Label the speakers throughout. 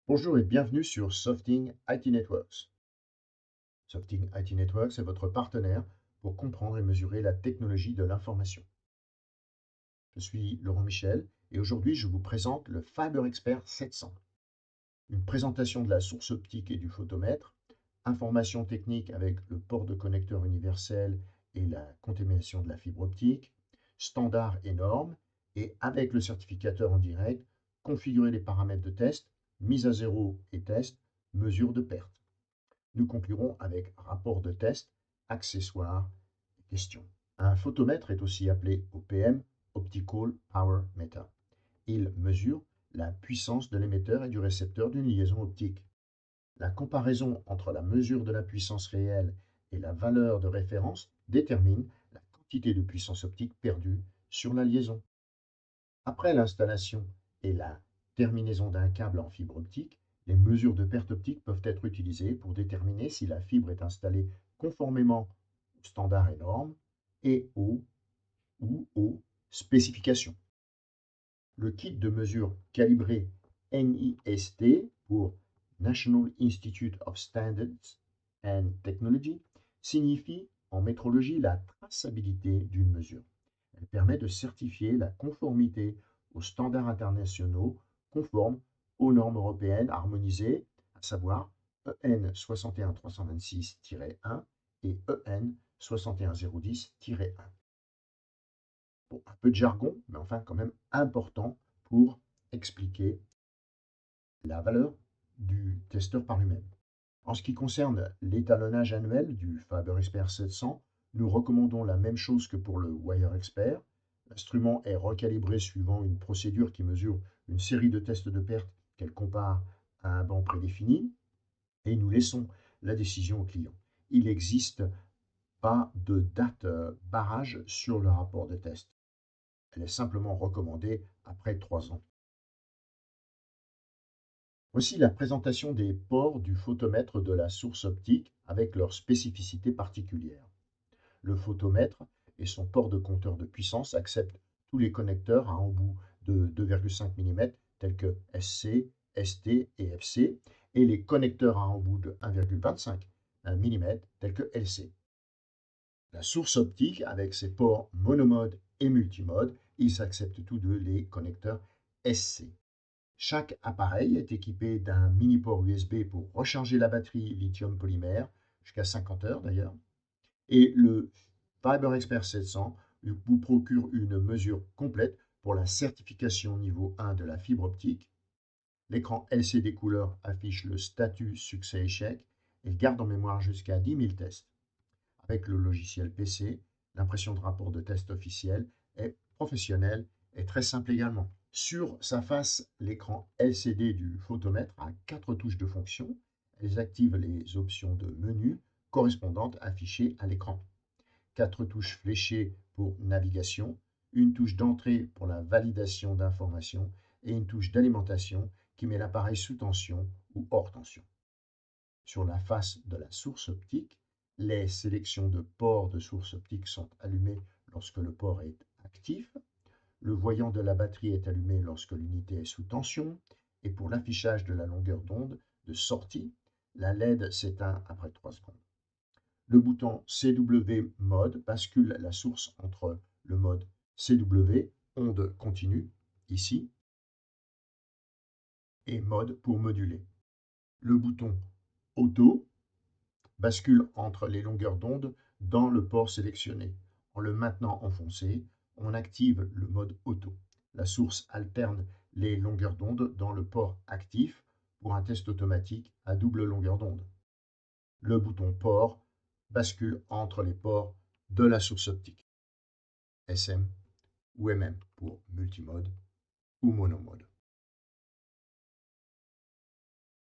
Speaker 1: Bonjour et bienvenue sur Softing IT Networks. Softing IT Networks est votre partenaire pour comprendre et mesurer la technologie de l'information. Je suis Laurent Michel et aujourd'hui je vous présente le Fiber Expert 700. Une présentation de la source optique et du photomètre, informations techniques avec le port de connecteur universel et la contamination de la fibre optique, standards et normes, et avec le certificateur en direct, configurer les paramètres de test, mise à zéro et test, mesure de perte. Nous conclurons avec rapport de test, accessoires et questions. Un photomètre est aussi appelé OPM, Optical Power Meter. Il mesure la puissance de l'émetteur et du récepteur d'une liaison optique. La comparaison entre la mesure de la puissance réelle et la valeur de référence détermine la quantité de puissance optique perdue sur la liaison. Après l'installation et la terminaison d'un câble en fibre optique, les mesures de perte optique peuvent être utilisées pour déterminer si la fibre est installée conformément aux standards et normes et aux spécifications. Le kit de mesure calibré NIST pour National Institute of Standards and Technology signifie en métrologie la traçabilité d'une mesure. Elle permet de certifier la conformité aux standards internationaux conformes aux normes européennes harmonisées, à savoir EN 61326-1 et EN 61010-1. Bon, un peu de jargon, mais enfin quand même important pour expliquer la valeur du testeur par lui-même. En ce qui concerne l'étalonnage annuel du Faber Expert 700, nous recommandons la même chose que pour le Wire Expert. L'instrument est recalibré suivant une procédure qui mesure une série de tests de perte qu'elle compare à un banc prédéfini et nous laissons la décision au client. Il n'existe pas de date barrage sur le rapport de test. Elle est simplement recommandée après 3 ans. Voici la présentation des ports du photomètre de la source optique avec leurs spécificités particulières. Le photomètre et son port de compteur de puissance acceptent tous les connecteurs à embout de 2,5 mm tels que SC, ST et FC et les connecteurs à embout de 1,25 mm tels que LC. La source optique avec ses ports monomode et multimode, ils acceptent tous deux les connecteurs SC. Chaque appareil est équipé d'un mini-port USB pour recharger la batterie lithium polymère, jusqu'à 50 heures d'ailleurs. Et le Fiber Expert 700 vous procure une mesure complète pour la certification niveau 1 de la fibre optique. L'écran LCD couleur affiche le statut succès-échec et garde en mémoire jusqu'à 10 000 tests. Avec le logiciel PC, l'impression de rapport de test officiel est professionnelle et très simple également. Sur sa face, l'écran LCD du photomètre a 4 touches de fonction. Elles activent les options de menu correspondantes affichées à l'écran. 4 touches fléchées pour navigation, une touche d'entrée pour la validation d'informations et une touche d'alimentation qui met l'appareil sous tension ou hors tension. Sur la face de la source optique, les sélections de ports de source optique sont allumées lorsque le port est actif. Le voyant de la batterie est allumé lorsque l'unité est sous tension et pour l'affichage de la longueur d'onde de sortie, la LED s'éteint après 3 secondes. Le bouton CW mode bascule la source entre le mode CW, onde continue, ici, et mode pour moduler. Le bouton auto bascule entre les longueurs d'onde dans le port sélectionné. En le maintenant enfoncé, on active le mode auto. La source alterne les longueurs d'onde dans le port actif pour un test automatique à double longueur d'onde. Le bouton port bascule entre les ports de la source optique, SM ou MM pour multimode ou monomode.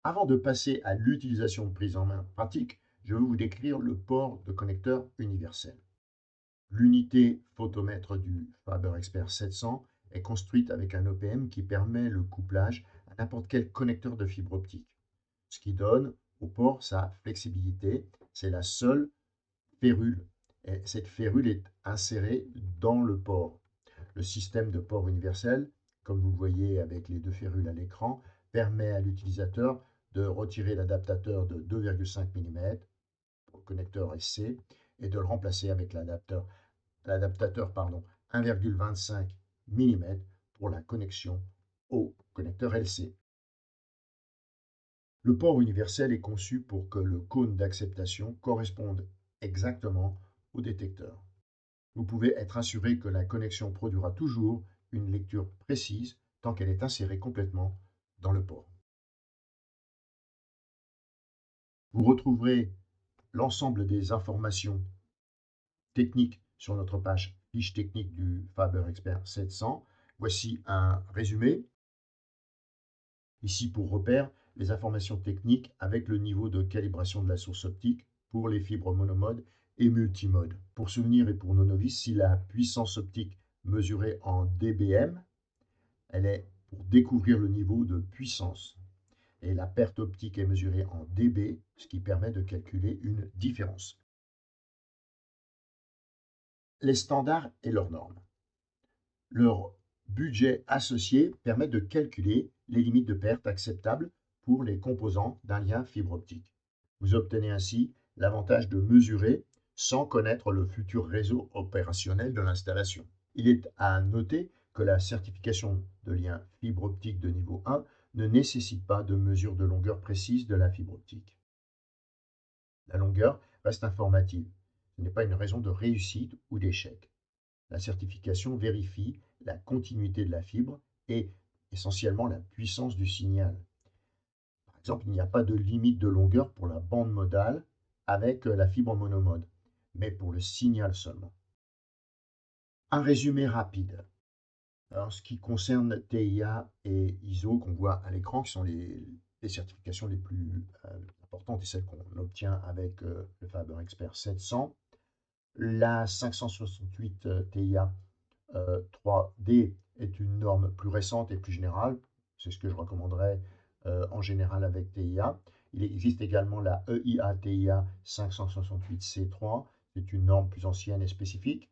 Speaker 1: Avant de passer à l'utilisation de prise en main pratique, je vais vous décrire le port de connecteur universel. L'unité photomètre du Faber Expert 700 est construite avec un OPM qui permet le couplage à n'importe quel connecteur de fibre optique, ce qui donne au port sa flexibilité. C'est la seule férule. Et cette férule est insérée dans le port. Le système de port universel, comme vous le voyez avec les 2 férules à l'écran, permet à l'utilisateur de retirer l'adaptateur de 2,5 mm pour le connecteur SC et de le remplacer avec l'adaptateur 1,25 mm pour la connexion au connecteur LC. Le port universel est conçu pour que le cône d'acceptation corresponde exactement au détecteur. Vous pouvez être assuré que la connexion produira toujours une lecture précise tant qu'elle est insérée complètement dans le port. Vous retrouverez l'ensemble des informations techniques sur notre page fiche technique du Faber Expert 700. Voici un résumé. Ici, pour repère, les informations techniques avec le niveau de calibration de la source optique pour les fibres monomode et multimode. Pour souvenir et pour nos novices, si la puissance optique mesurée en dBm, elle est pour découvrir le niveau de puissance. Et la perte optique est mesurée en dB, ce qui permet de calculer une différence. Les standards et leurs normes. Leur budget associé permet de calculer les limites de perte acceptables pour les composants d'un lien fibre optique. Vous obtenez ainsi l'avantage de mesurer sans connaître le futur réseau opérationnel de l'installation. Il est à noter que la certification de lien fibre optique de niveau 1 ne nécessite pas de mesure de longueur précise de la fibre optique. La longueur reste informative. Ce n'est pas une raison de réussite ou d'échec. La certification vérifie la continuité de la fibre et essentiellement la puissance du signal. Par exemple, il n'y a pas de limite de longueur pour la bande modale avec la fibre monomode, mais pour le signal seulement. Un résumé rapide. En ce qui concerne TIA et ISO qu'on voit à l'écran, qui sont les certifications les plus importantes et celles qu'on obtient avec le Faber Expert 700, la 568 TIA 3D est une norme plus récente et plus générale. C'est ce que je recommanderais en général avec TIA. Il existe également la EIA TIA 568C3. C'est une norme plus ancienne et spécifique.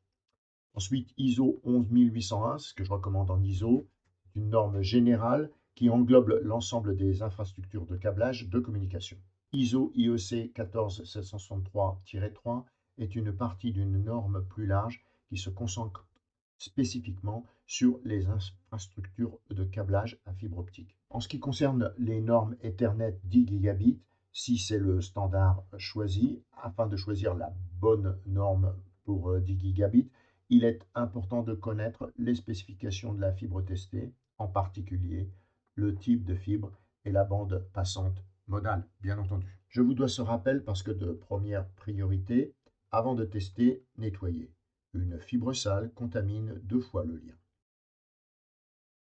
Speaker 1: Ensuite, ISO 11801, ce que je recommande en ISO, c'est une norme générale qui englobe l'ensemble des infrastructures de câblage de communication. ISO IEC 14763-3 est une partie d'une norme plus large qui se concentre spécifiquement sur les infrastructures de câblage à fibre optique. En ce qui concerne les normes Ethernet 10 gigabits, si c'est le standard choisi, afin de choisir la bonne norme pour 10 gigabits, il est important de connaître les spécifications de la fibre testée, en particulier le type de fibre et la bande passante modale, bien entendu. Je vous dois ce rappel parce que de première priorité, avant de tester, nettoyer. Une fibre sale contamine 2 fois le lien.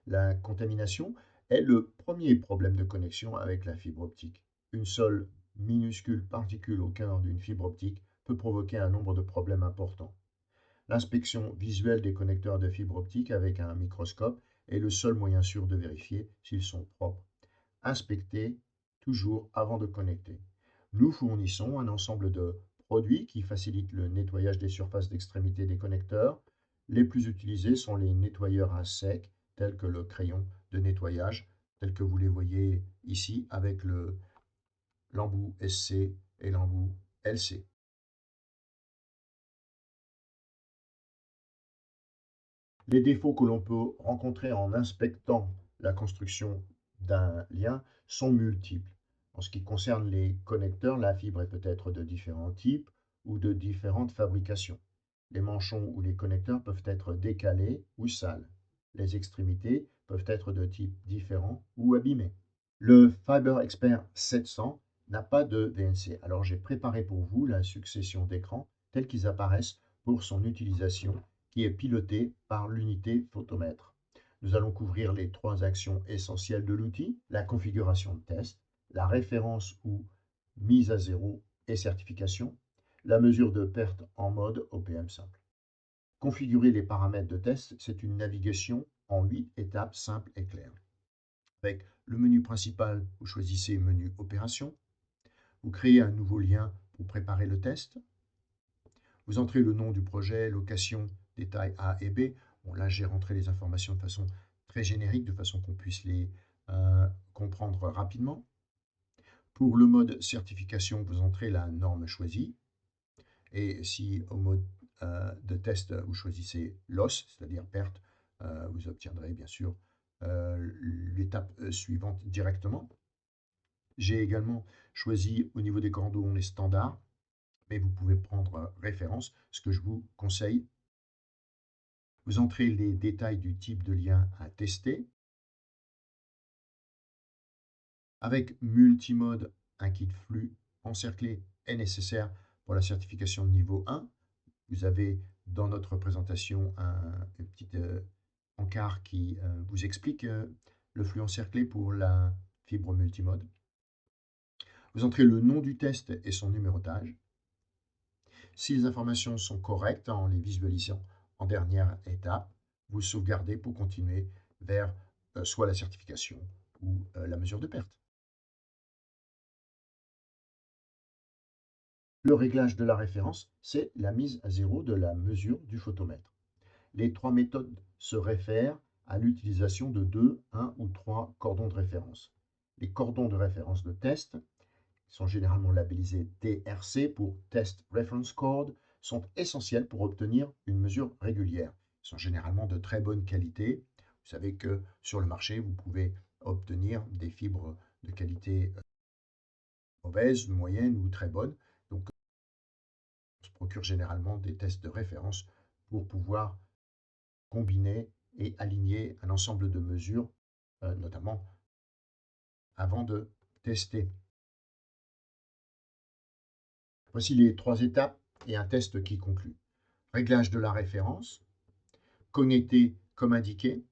Speaker 1: La contamination est le premier problème de connexion avec la fibre optique. Une seule minuscule particule au cœur d'une fibre optique peut provoquer un nombre de problèmes importants. L'inspection visuelle des connecteurs de fibre optique avec un microscope est le seul moyen sûr de vérifier s'ils sont propres. Inspectez toujours avant de connecter. Nous fournissons un ensemble de produits qui facilitent le nettoyage des surfaces d'extrémité des connecteurs. Les plus utilisés sont les nettoyeurs à sec, tels que le crayon de nettoyage, tels que vous les voyez ici avec l'embout SC et l'embout LC. Les défauts que l'on peut rencontrer en inspectant la construction d'un lien sont multiples. En ce qui concerne les connecteurs, la fibre est peut-être de différents types ou de différentes fabrications. Les manchons ou les connecteurs peuvent être décalés ou sales. Les extrémités peuvent être de types différents ou abîmées. Le Faber Expert 700 n'a pas de VNC, alors j'ai préparé pour vous la succession d'écrans tels qu'ils apparaissent pour son utilisation qui est pilotée par l'unité photomètre. Nous allons couvrir les 3 actions essentielles de l'outil, la configuration de test, la référence ou mise à zéro et certification, la mesure de perte en mode OPM simple. Configurer les paramètres de test, c'est une navigation en 8 étapes simples et claires. Avec le menu principal, vous choisissez menu opération, vous créez un nouveau lien pour préparer le test, vous entrez le nom du projet, location, détails A et B. Bon, là, j'ai rentré les informations de façon très générique, de façon qu'on puisse les comprendre rapidement. Pour le mode certification, vous entrez la norme choisie. Et si au mode de test, vous choisissez loss, c'est-à-dire perte, vous obtiendrez bien sûr l'étape suivante directement. J'ai également choisi au niveau des cordons les standards, mais vous pouvez prendre référence. Ce que je vous conseille, vous entrez les détails du type de lien à tester. Avec multimode, un kit flux encerclé est nécessaire pour la certification de niveau 1. Vous avez dans notre présentation un petit encart qui vous explique le flux encerclé pour la fibre multimode. Vous entrez le nom du test et son numérotage. Si les informations sont correctes en les visualisant en dernière étape, vous sauvegardez pour continuer vers soit la certification ou la mesure de perte. Le réglage de la référence, c'est la mise à zéro de la mesure du photomètre. Les trois méthodes se réfèrent à l'utilisation de 2, 1 ou 3 cordons de référence. Les cordons de référence de test sont généralement labellisés TRC pour Test Reference Cord, sont essentiels pour obtenir une mesure régulière. Ils sont généralement de très bonne qualité. Vous savez que sur le marché, vous pouvez obtenir des fibres de qualité mauvaise, moyenne ou très bonne. Donc, on se procure généralement des tests de référence pour pouvoir combiner et aligner un ensemble de mesures, notamment avant de tester. Voici les trois étapes et un test qui conclut. Réglage de la référence, connecter comme indiqué,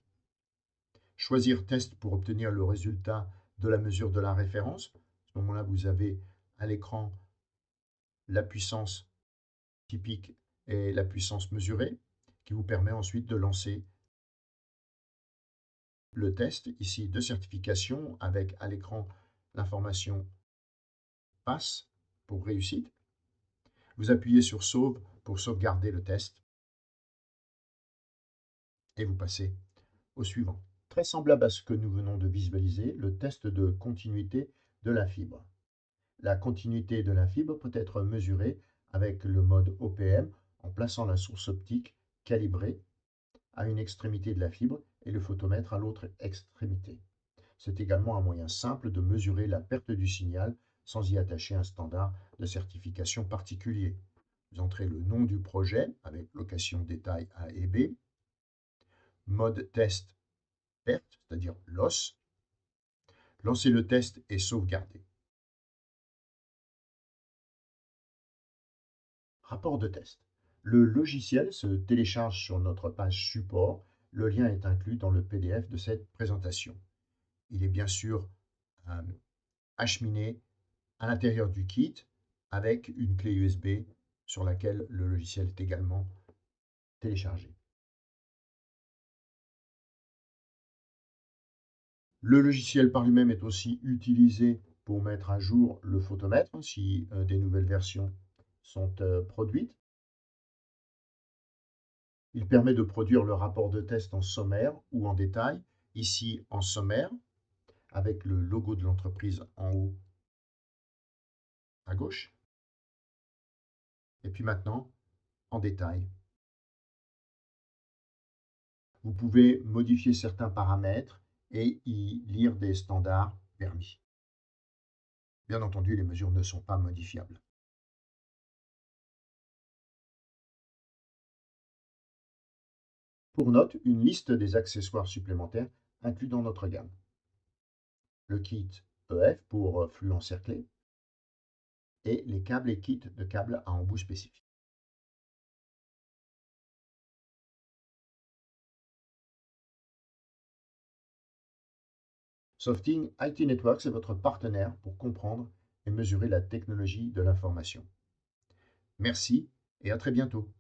Speaker 1: choisir test pour obtenir le résultat de la mesure de la référence. À ce moment-là, vous avez à l'écran la puissance typique et la puissance mesurée qui vous permet ensuite de lancer le test ici de certification avec à l'écran l'information passe pour réussite. Vous appuyez sur sauve pour sauvegarder le test et vous passez au suivant. Très semblable à ce que nous venons de visualiser, le test de continuité de la fibre. La continuité de la fibre peut être mesurée avec le mode OPM en plaçant la source optique calibrée à une extrémité de la fibre et le photomètre à l'autre extrémité. C'est également un moyen simple de mesurer la perte du signal sans y attacher un standard de certification particulier. Vous entrez le nom du projet avec location détail A et B, mode test perte, c'est-à-dire loss, lancez le test et sauvegardez. Rapport de test. Le logiciel se télécharge sur notre page support. Le lien est inclus dans le PDF de cette présentation. Il est bien sûr acheminé à l'intérieur du kit avec une clé USB sur laquelle le logiciel est également téléchargé. Le logiciel par lui-même est aussi utilisé pour mettre à jour le photomètre si des nouvelles versions sont produites. Il permet de produire le rapport de test en sommaire ou en détail. Ici en sommaire, avec le logo de l'entreprise en haut à gauche. Et puis maintenant, en détail. Vous pouvez modifier certains paramètres et y lire des standards permis. Bien entendu, les mesures ne sont pas modifiables. Pour note, une liste des accessoires supplémentaires inclus dans notre gamme. Le kit EF pour flux encerclé et les câbles et kits de câbles à embout spécifique. Softing IT Networks est votre partenaire pour comprendre et mesurer la technologie de l'information. Merci et à très bientôt.